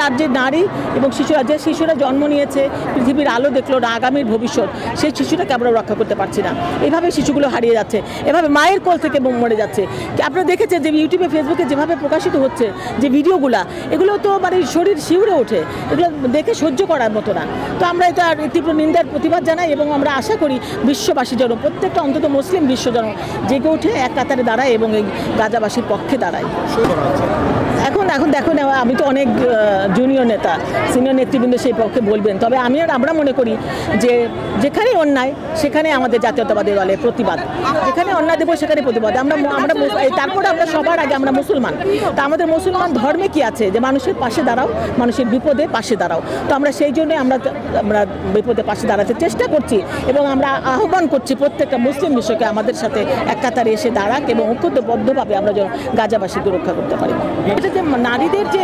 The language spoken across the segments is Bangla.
রাজ্যের নারী এবং শিশুরা, যে শিশুরা জন্ম নিয়েছে, পৃথিবীর আলো দেখলো না, আগামীর ভবিষ্যৎ, সেই শিশুটাকে আমরা রক্ষা করতে পারছি না। এভাবে শিশুগুলো হারিয়ে যাচ্ছে, এভাবে মায়ের কোল থেকে মরে যাচ্ছে। আপনারা দেখেছেন যে ইউটিউবে, ফেসবুকে যেভাবে প্রকাশিত হচ্ছে যে ভিডিওগুলা, এগুলো তো মানে শরীর শিউরে ওঠে, এগুলো দেখে সহ্য করার মতো না। তো আমরা এটা তীব্র নিন্দার প্রতিবাদ জানাই এবং আমরা আশা করি বিশ্ববাসী যেন, প্রত্যেকটা অন্তত মুসলিম বিশ্ব যেন জেগে ওঠে, এক কাতারে দাঁড়ায় এবং এই গাজাবাসীর পক্ষে দাঁড়ায়। এখন দেখুন, আমি তো অনেক জুনিয়র নেতা, সিনিয়র নেতৃবৃন্দ সেই পক্ষে বলবেন, তবে আমরা মনে করি যে যেখানেই অন্যায় সেখানে আমাদের জাতীয়তাবাদী দলের প্রতিবাদ, যেখানে অন্যায় দেবো সেখানে প্রতিবাদ। তারপরে আমরা সবার আগে আমরা মুসলমান, তা আমাদের মুসলমান ধর্মে কি আছে যে মানুষের পাশে দাঁড়াও, মানুষের বিপদে পাশে দাঁড়াও। তো আমরা সেই জন্য আমরা বিপদে পাশে দাঁড়াতে চেষ্টা করছি এবং আমরা আহ্বান করছি প্রত্যেকটা মুসলিম বিশ্বকে আমাদের সাথে এক কাতারে এসে দাঁড়াক এবং ঐক্যবদ্ধভাবে আমরা যেন গাজাবাসীকে রক্ষা করতে পারি। এটা যে নারীদের যে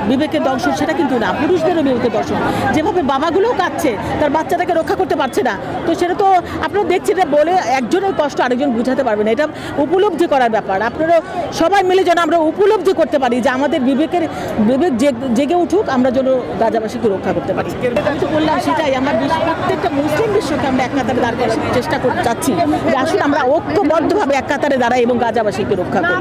বিবেকের দর্শন সেটা কিন্তু না, পুরুষদেরও বিবেকের দর্শন। যেভাবে বাবাগুলোও কাঁদছে, তার বাচ্চাটাকে রক্ষা করতে পারছে না, তো সেটা তো আপনারা দেখছেন, এটা বলে একজনের কষ্ট আরেকজন বুঝাতে পারবে না। এটা উপলব্ধি করার ব্যাপার। আপনারা সবাই মিলে যেন আমরা উপলব্ধি করতে পারি যে আমাদের বিবেক জেগে উঠুক, আমরা যেন গাজাবাসীকে রক্ষা করতে পারি। আমি তো বললাম সেটাই, আমরা প্রত্যেকটা মুসলিম বিশ্বকে আমরা এক কাতারে দাঁড় করার চেষ্টা করতে চাচ্ছি যে আসলে আমরা ঐক্যবদ্ধভাবে এক কাতারে দাঁড়াই এবং গাজাবাসীকে রক্ষা করি।